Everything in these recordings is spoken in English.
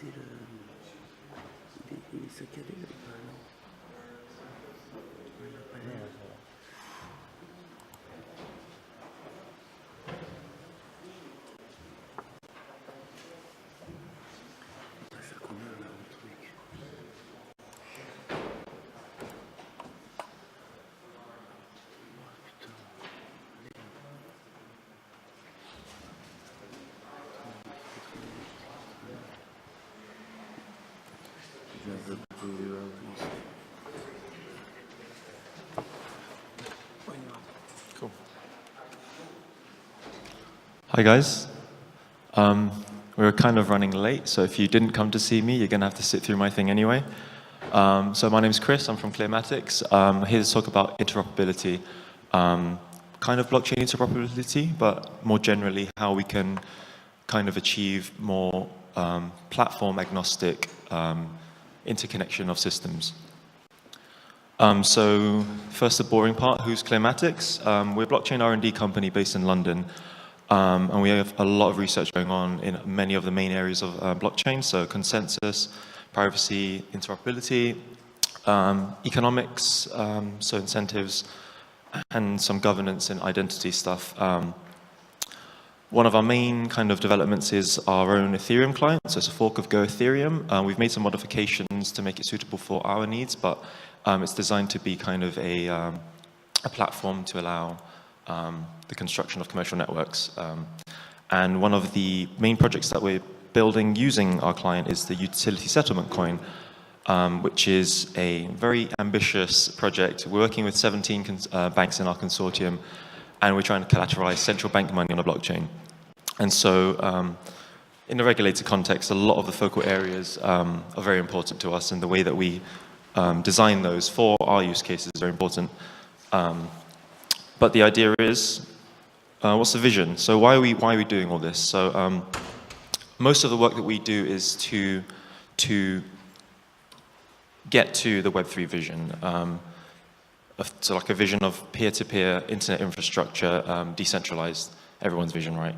il se calait là ou pas, non? Il n'a pas l'air. On va faire combien là au truc? Cool. Hi guys. We're kind of running late, so if you didn't come to see me, you're going to have to sit through my thing anyway. So my name's Chris, I'm from Clearmatics. I'm here to talk about interoperability, kind of blockchain interoperability, but more generally how we can kind of achieve more platform agnostic interconnection of systems. So first the boring part, who's Clearmatics? We're a blockchain R&D company based in London, and we have a lot of research going on in many of the main areas of blockchain, so consensus, privacy, interoperability, economics, so incentives, and some governance and identity stuff. One of our main kind of developments is our own Ethereum client, so it's a fork of Go Ethereum. We've made some modifications to make it suitable for our needs, but it's designed to be kind of a platform to allow the construction of commercial networks. And one of the main projects that we're building using our client is the utility settlement coin, which is a very ambitious project. We're working with 17 banks in our consortium, and we're trying to collateralize central bank money on a blockchain. And so in the regulated context, a lot of the focal areas are very important to us, and the way that we design those for our use cases is very important. But the idea is, what's the vision? So why are we doing all this? So most of the work that we do is to get to the Web3 vision. So like a vision of peer-to-peer internet infrastructure, decentralized, everyone's vision, right?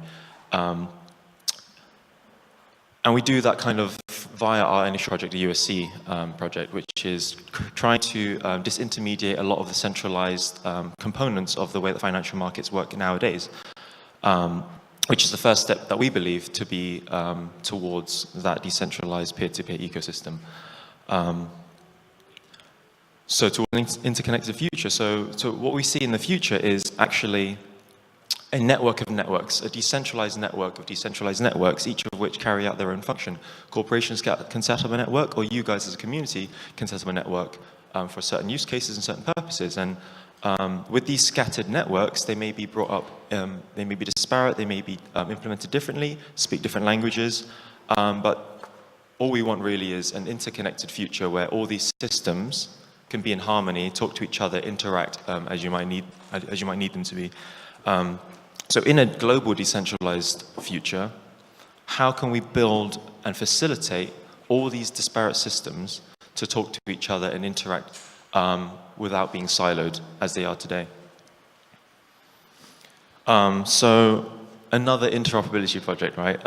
And we do that kind of via our initial project, the USC project, which is trying to disintermediate a lot of the centralized components of the way that financial markets work nowadays, which is the first step that we believe to be towards that decentralized peer-to-peer ecosystem. So to an interconnected future. So what we see in the future is actually a network of networks, a decentralized network of decentralized networks, each of which carry out their own function. Corporations can set up a network, or you guys as a community can set up a network for certain use cases and certain purposes. And with these scattered networks, they may be brought up, they may be disparate, they may be implemented differently, speak different languages, but all we want really is an interconnected future where all these systems can be in harmony, talk to each other, interact as you might need them to be. So in a global decentralized future, how can we build and facilitate all these disparate systems to talk to each other and interact without being siloed as they are today? So another interoperability project, right?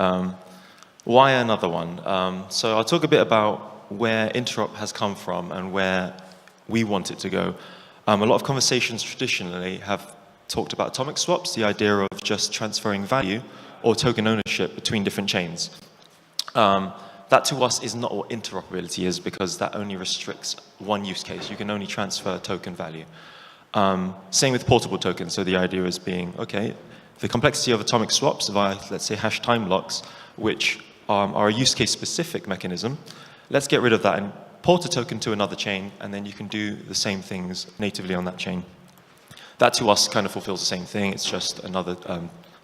Why another one? So I'll talk a bit about where interop has come from and where we want it to go. A lot of conversations traditionally have talked about atomic swaps, the idea of just transferring value or token ownership between different chains. That to us is not what interoperability is, because that only restricts one use case. You can only transfer token value. Same with portable tokens. So the idea is being, okay, the complexity of atomic swaps via, let's say, hash time locks, which are a use case specific mechanism, let's get rid of that and port a token to another chain, and then you can do the same things natively on that chain. That to us kind of fulfills the same thing. It's just another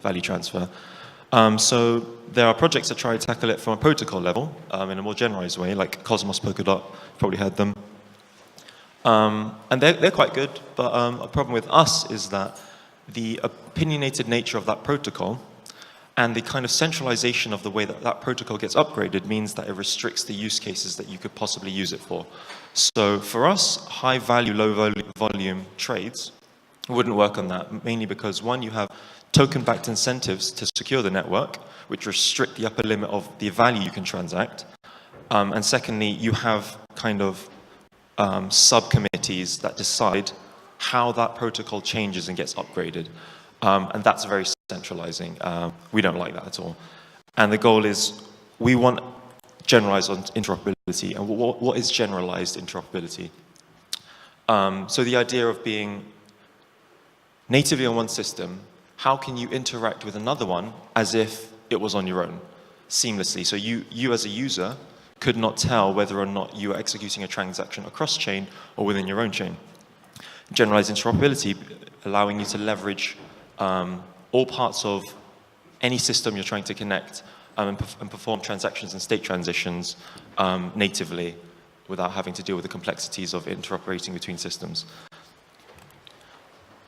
value transfer. So there are projects that try to tackle it from a protocol level in a more generalized way, like Cosmos, Polkadot, you've probably heard them. And they're quite good, but a problem with us is that the opinionated nature of that protocol and the kind of centralization of the way that that protocol gets upgraded means that it restricts the use cases that you could possibly use it for. So for us, high value, low volume trades wouldn't work on that, mainly because one, you have token-backed incentives to secure the network, which restrict the upper limit of the value you can transact. And secondly, you have kind of subcommittees that decide how that protocol changes and gets upgraded. And that's very centralizing. We don't like that at all. And the goal is we want generalized interoperability. And what is generalized interoperability? So the idea of being natively on one system, how can you interact with another one as if it was on your own, seamlessly? So you as a user could not tell whether or not you are executing a transaction across chain or within your own chain. Generalized interoperability, allowing you to leverage all parts of any system you're trying to connect and perform transactions and state transitions natively without having to deal with the complexities of interoperating between systems.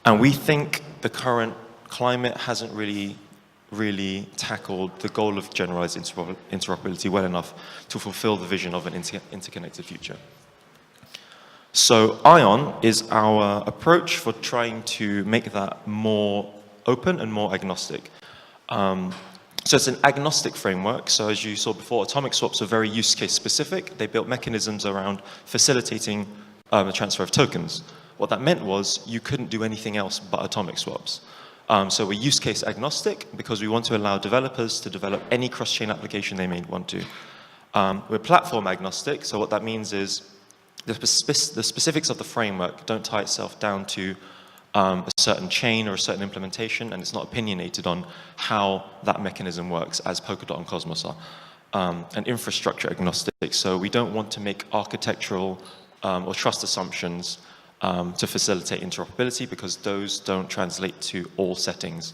And we think the current climate hasn't really tackled the goal of generalized interoperability well enough to fulfill the vision of an interconnected future. So ION is our approach for trying to make that more open and more agnostic. So it's an agnostic framework. So as you saw before, atomic swaps are very use case specific. They built mechanisms around facilitating the transfer of tokens. What that meant was you couldn't do anything else but atomic swaps. So we're use case agnostic because we want to allow developers to develop any cross-chain application they may want to. We're platform agnostic. So what that means is the specifics of the framework don't tie itself down to a certain chain or a certain implementation, and it's not opinionated on how that mechanism works as Polkadot and Cosmos are. And infrastructure agnostic. So we don't want to make architectural or trust assumptions to facilitate interoperability because those don't translate to all settings.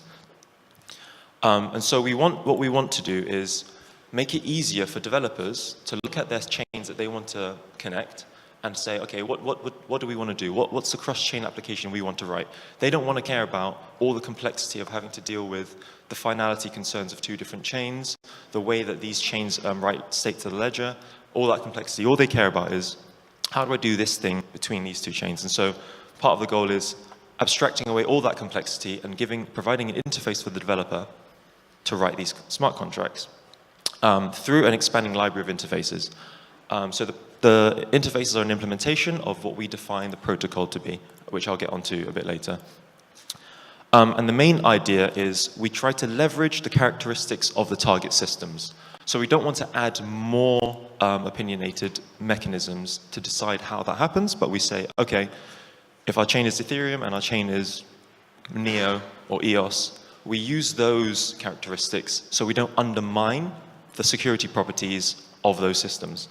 And so what we want to do is make it easier for developers to look at their chains that they want to connect and say, okay, what do we want to do? What's the cross-chain application we want to write? They don't want to care about all the complexity of having to deal with the finality concerns of two different chains, the way that these chains write state to the ledger, all that complexity. All they care about is, how do I do this thing between these two chains? And so part of the goal is abstracting away all that complexity and providing an interface for the developer to write these smart contracts through an expanding library of interfaces. So the interfaces are an implementation of what we define the protocol to be, which I'll get onto a bit later. And the main idea is we try to leverage the characteristics of the target systems. So we don't want to add more opinionated mechanisms to decide how that happens, but we say, okay, if our chain is Ethereum and our chain is Neo or EOS, we use those characteristics so we don't undermine the security properties of those systems.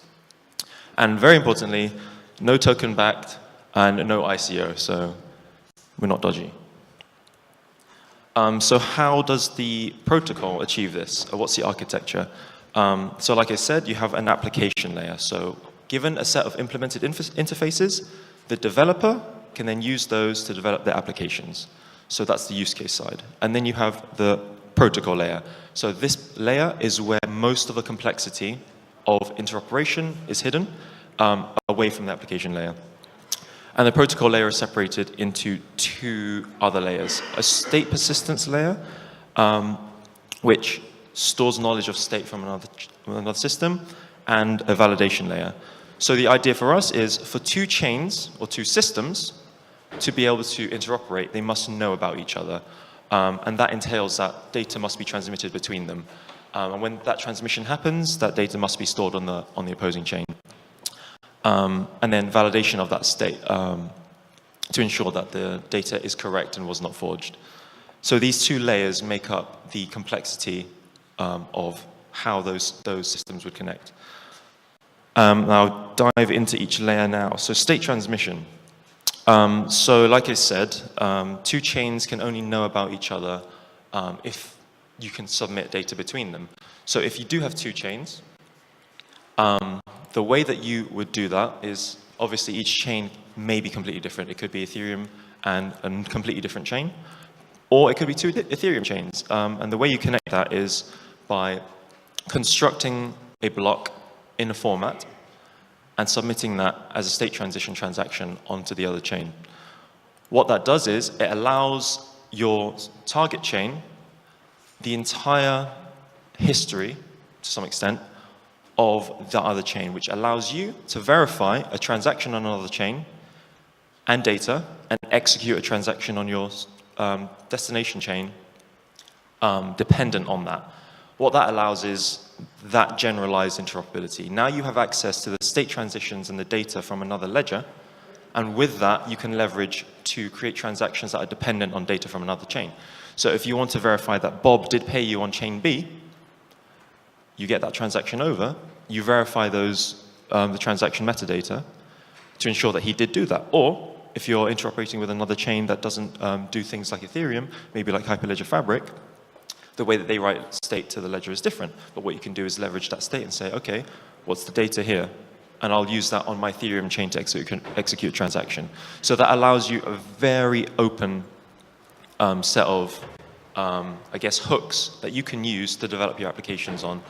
And very importantly, no token backed and no ICO, so we're not dodgy. So how does the protocol achieve this? What's the architecture? So like I said, you have an application layer. So given a set of implemented interfaces, the developer can then use those to develop their applications. So that's the use case side. And then you have the protocol layer. So this layer is where most of the complexity of interoperation is hidden away from the application layer. And the protocol layer is separated into two other layers. A state persistence layer, which stores knowledge of state from another system, and a validation layer. So the idea for us is for two chains or two systems to be able to interoperate, they must know about each other. And that entails that data must be transmitted between them. And when that transmission happens, that data must be stored on the opposing chain. And then validation of that state to ensure that the data is correct and was not forged. So these two layers make up the complexity of how those systems would connect. I'll dive into each layer now. So state transmission. So like I said, two chains can only know about each other if you can submit data between them. So if you do have two chains, the way that you would do that is obviously each chain may be completely different. It could be Ethereum and a completely different chain, or it could be two Ethereum chains. And the way you connect that is by constructing a block in a format and submitting that as a state transition transaction onto the other chain. What that does is it allows your target chain the entire history, to some extent, of the other chain, which allows you to verify a transaction on another chain and data and execute a transaction on your destination chain dependent on that. What that allows is that generalized interoperability. Now you have access to the state transitions and the data from another ledger, and with that, you can leverage to create transactions that are dependent on data from another chain. So if you want to verify that Bob did pay you on chain B, you get that transaction over, you verify those, the transaction metadata to ensure that he did do that. Or if you're interoperating with another chain that doesn't do things like Ethereum, maybe like Hyperledger Fabric, the way that they write state to the ledger is different. But what you can do is leverage that state and say, okay, what's the data here? And I'll use that on my Ethereum chain to execute a transaction. So that allows you a very open set of, I guess, hooks that you can use to develop your applications on.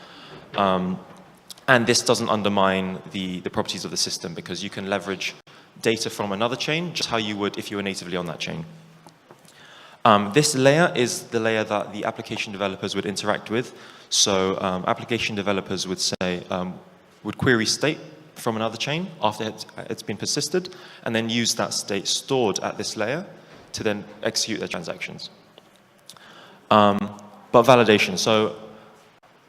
And this doesn't undermine the properties of the system, because you can leverage data from another chain just how you would if you were natively on that chain. This layer is the layer that the application developers would interact with. So application developers would say, would query state from another chain after it's been persisted, and then use that state stored at this layer to then execute their transactions. But validation. So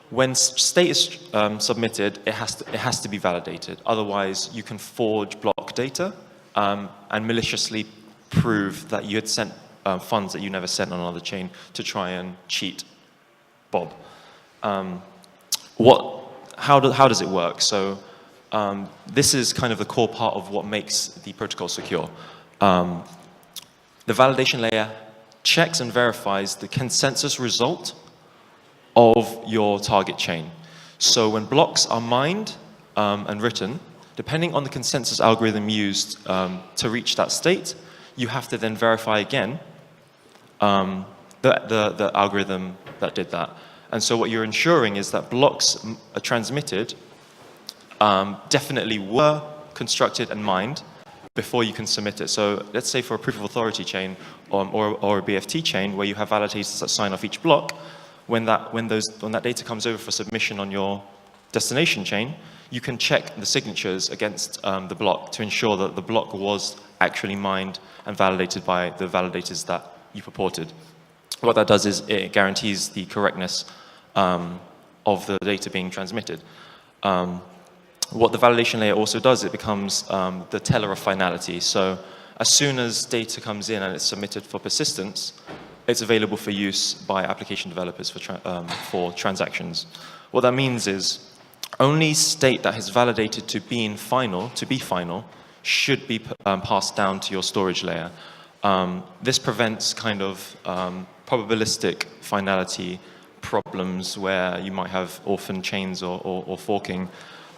when state is submitted, it has to be validated. Otherwise, you can forge block data and maliciously prove that you had sent funds that you never sent on another chain to try and cheat Bob. How does it work? So this is kind of the core part of what makes the protocol secure. The validation layer checks and verifies the consensus result of your target chain. So when blocks are mined and written, depending on the consensus algorithm used to reach that state, you have to then verify again the algorithm that did that. And so what you're ensuring is that blocks are transmitted definitely were constructed and mined before you can submit it. So let's say for a proof of authority chain or a BFT chain where you have validators that sign off each block, when that data comes over for submission on your destination chain, you can check the signatures against the block to ensure that the block was actually mined and validated by the validators that you purported. What that does is it guarantees the correctness of the data being transmitted. What the validation layer also does, it becomes the teller of finality. So as soon as data comes in and it's submitted for persistence, it's available for use by application developers for transactions. What that means is only state that is validated to be final, should be passed down to your storage layer. This prevents kind of probabilistic finality problems where you might have orphan chains or forking,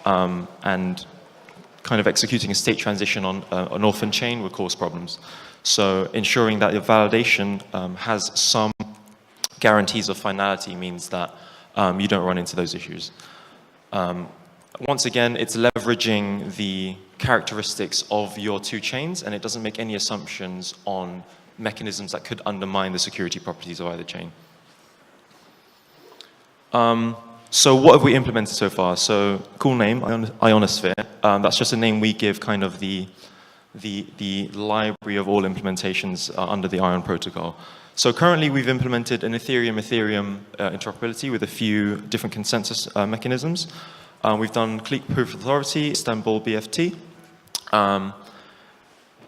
and kind of executing a state transition on an orphan chain would cause problems. So ensuring that your validation has some guarantees of finality means that you don't run into those issues. Once again, it's leveraging the characteristics of your two chains, and it doesn't make any assumptions on mechanisms that could undermine the security properties of either chain. So what have we implemented so far? So cool name, Ionosphere. That's just a name we give kind of the library of all implementations under the Ion protocol. So currently we've implemented an Ethereum interoperability with a few different consensus mechanisms. We've done Clique Proof of Authority, Istanbul BFT.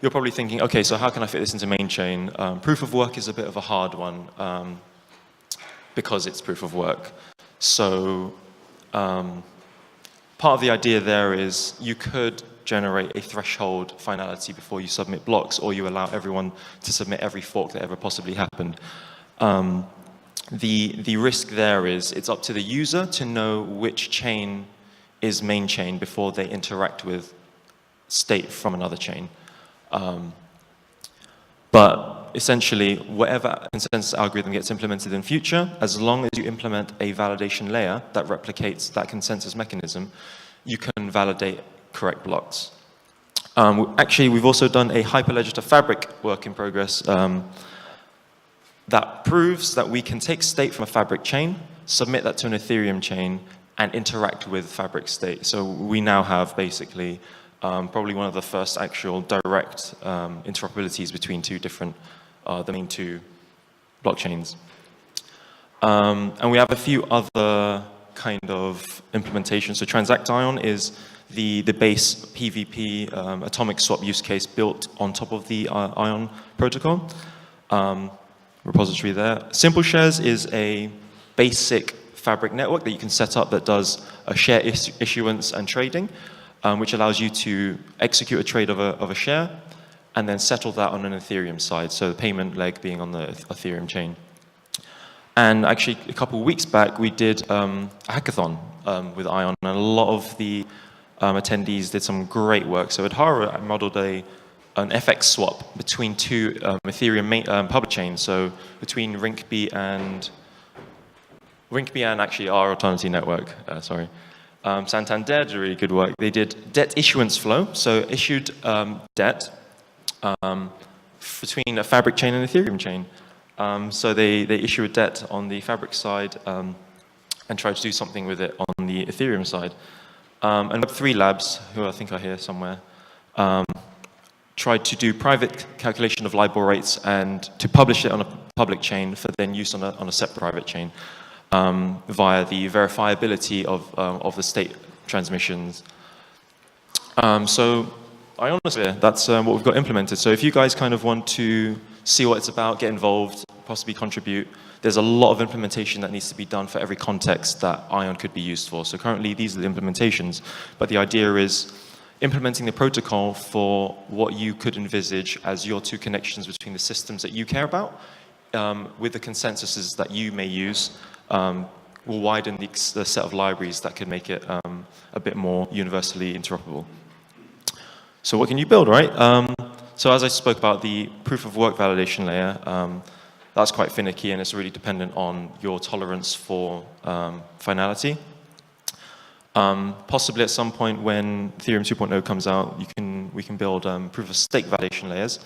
You're probably thinking, okay, so how can I fit this into main chain? Proof of work is a bit of a hard one because it's proof of work. So part of the idea there is you could generate a threshold finality before you submit blocks, or you allow everyone to submit every fork that ever possibly happened. The risk there is it's up to the user to know which chain is main chain before they interact with state from another chain. But essentially, whatever consensus algorithm gets implemented in future, as long as you implement a validation layer that replicates that consensus mechanism, you can validate correct blocks. Actually, we've also done a Hyperledger to Fabric work in progress that proves that we can take state from a Fabric chain, submit that to an Ethereum chain, and interact with Fabric state. So we now have basically probably one of the first actual direct interoperabilities between two different, the main two blockchains. And we have a few other kind of implementations. So Transact Ion is the base PvP atomic swap use case built on top of the Ion protocol repository there. Simple Shares is a basic Fabric network that you can set up that does a share issuance and trading, which allows you to execute a trade of a share and then settle that on an Ethereum side, so the payment leg being on the Ethereum chain. And actually, a couple of weeks back, we did a hackathon with Ion, and a lot of the attendees did some great work. So Adhara modeled an FX swap between two Ethereum public chains, so between Rinkeby and actually our alternative network, sorry. Santander did really good work. They did debt issuance flow, so issued debt between a Fabric chain and Ethereum chain. So they issue a debt on the Fabric side and try to do something with it on the Ethereum side. And Web3 Labs, who I think are here somewhere, tried to do private calculation of LIBOR rates and to publish it on a public chain for then use on a separate private chain via the verifiability of the state transmissions. So I honestly, that's what we've got implemented. So if you guys kind of want to see what it's about, get involved, possibly contribute, there's a lot of implementation that needs to be done for every context that Ion could be used for. So currently, these are the implementations, but the idea is implementing the protocol for what you could envisage as your two connections between the systems that you care about with the consensuses that you may use will widen the set of libraries that could make it a bit more universally interoperable. So what can you build, right? So as I spoke about the proof of work validation layer, that's quite finicky and it's really dependent on your tolerance for finality. Possibly at some point when Ethereum 2.0 comes out, we can build proof of stake validation layers.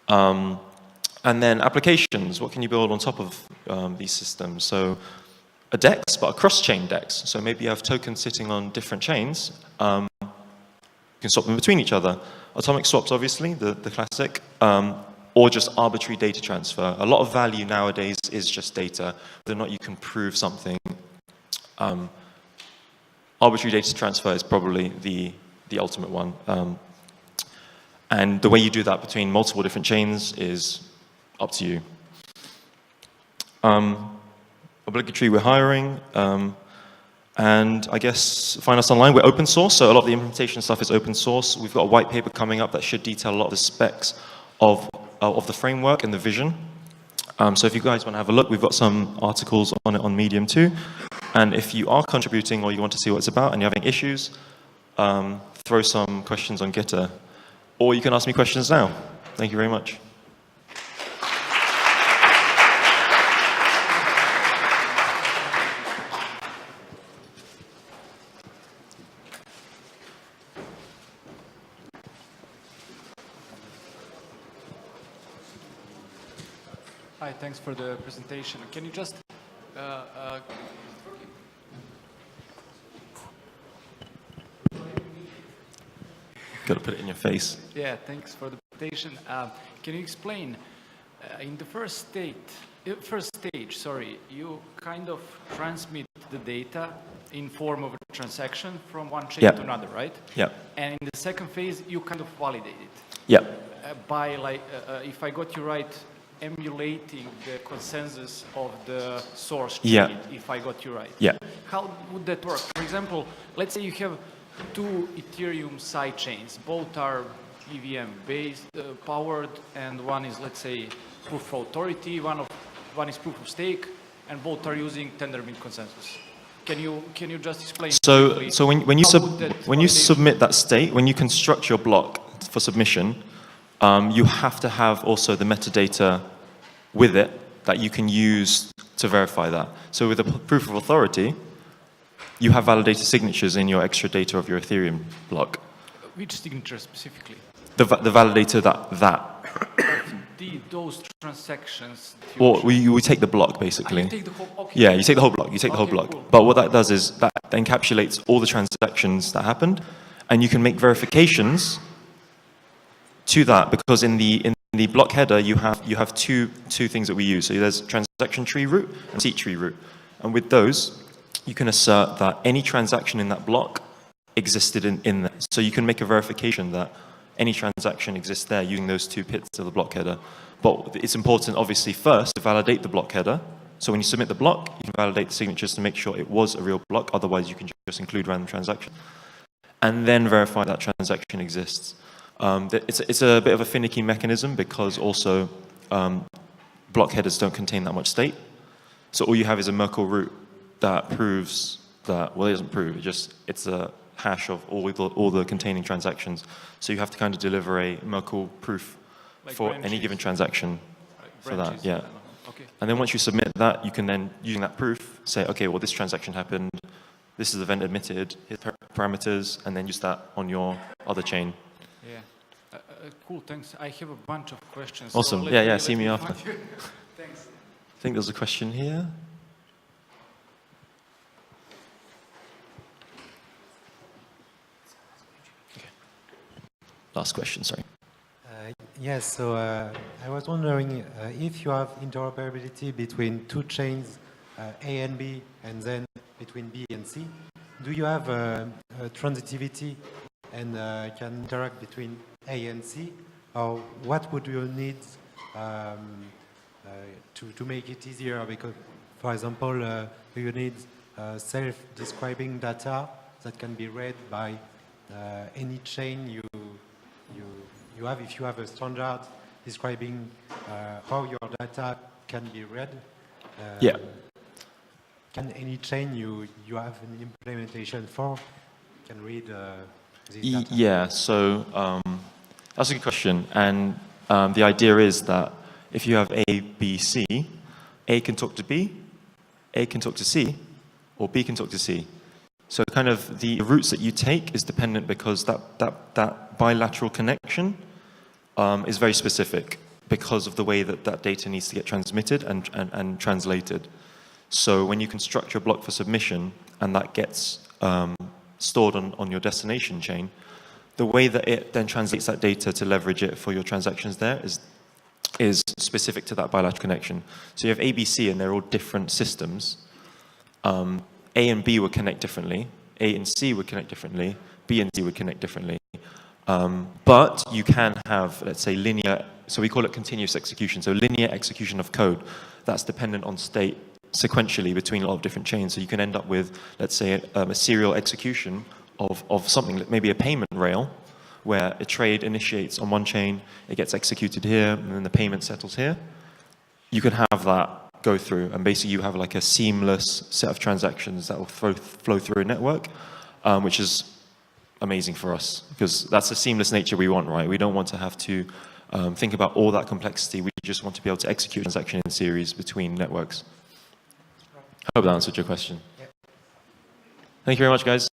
And then applications, what can you build on top of these systems? So a DEX, but a cross-chain DEX. So maybe you have tokens sitting on different chains. You can swap them between each other. Atomic swaps, obviously, the classic, or just arbitrary data transfer. A lot of value nowadays is just data, whether or not you can prove something. Arbitrary data transfer is probably the ultimate one. And the way you do that between multiple different chains is up to you. Obligatory, we're hiring. And I guess find us online. We're open source, so a lot of the implementation stuff is open source. We've got a white paper coming up that should detail a lot of the specs of the framework and the vision. So if you guys want to have a look, we've got some articles on it on Medium too. And if you are contributing or you want to see what it's about and you're having issues, throw some questions on Gitter. Or you can ask me questions now. Thank you very much. Hi, thanks for the presentation. Can you just Got to put it in your face. Yeah, thanks for the presentation. Can you explain in the first stage, sorry, you kind of transmit the data in form of a transaction from one chain to another, right? Yeah. And in the second phase, you kind of validate it. Yeah. By like, if I got you right, emulating the consensus of the source chain, if I got you right. Yeah. How would that work? For example, let's say you have two Ethereum side chains. Both are EVM based, powered, and one is, let's say, proof of authority. One is proof of stake, and both are using Tendermint consensus. Can you just explain? So when you submit that state, when you construct your block for submission, you have to have also the metadata with it that you can use to verify that. So with a proof of authority, you have validated signatures in your extra data of your Ethereum block. Which signature specifically? The validator that those transactions? Or we take the block, basically. You take the whole, okay. Yeah, you take the whole block. You take the whole Okay, block. cool. But what that does is that encapsulates all the transactions that happened, and you can make verifications to that, because in the block header you have two things that we use. So there's transaction tree root and seed tree root, and with those you can assert that any transaction in that block existed in there. So you can make a verification that any transaction exists there using those two bits of the block header. But it's important, obviously, first to validate the block header. So when you submit the block, you can validate the signatures to make sure it was a real block. Otherwise, you can just include random transaction. And then verify that transaction exists. It's a bit of a finicky mechanism because also block headers don't contain that much state. So all you have is a Merkle root that proves that, well, it doesn't prove, it's a hash of all the containing transactions. So you have to kind of deliver a Merkle proof Like for branches. any given transaction for that, Branches, yeah. Okay. And then once you submit that, you can then, using that proof, say, okay, well, this transaction happened, this is the event admitted, here's parameters, and then use that on your other chain. Yeah. Cool, thanks. I have a bunch of questions. Awesome. So Yeah, see me after. Thanks. I think there's a question here. Okay. Last question, sorry. Yes, so I was wondering if you have interoperability between two chains, A and B, and then between B and C. Do you have transitivity and can interact between A and C? Or what would you need to make it easier? Because, for example, do you need self-describing data that can be read by any chain you have? If you have a standard describing how your data can be read, Yeah. can any chain you have an implementation for can read this data? Yeah, so that's a good question. And the idea is that if you have A, B, C, A can talk to B, A can talk to C, or B can talk to C. So kind of the routes that you take is dependent because that bilateral connection is very specific because of the way that data needs to get transmitted and translated. So when you construct your block for submission and that gets stored on your destination chain, the way that it then translates that data to leverage it for your transactions there is specific to that bilateral connection. So you have A, B, C, and they're all different systems. A and B would connect differently. A and C would connect differently. B and C would connect differently. But you can have, let's say, linear, so we call it continuous execution, so linear execution of code that's dependent on state sequentially between a lot of different chains. So you can end up with, let's say, a serial execution of something, maybe a payment rail, where a trade initiates on one chain, it gets executed here, and then the payment settles here. You can have that go through, and basically you have like a seamless set of transactions that will flow through a network, which is amazing for us, because that's the seamless nature we want, right? We don't want to have to think about all that complexity. We just want to be able to execute a transaction in series between networks. I hope that answered your question. Thank you very much, guys.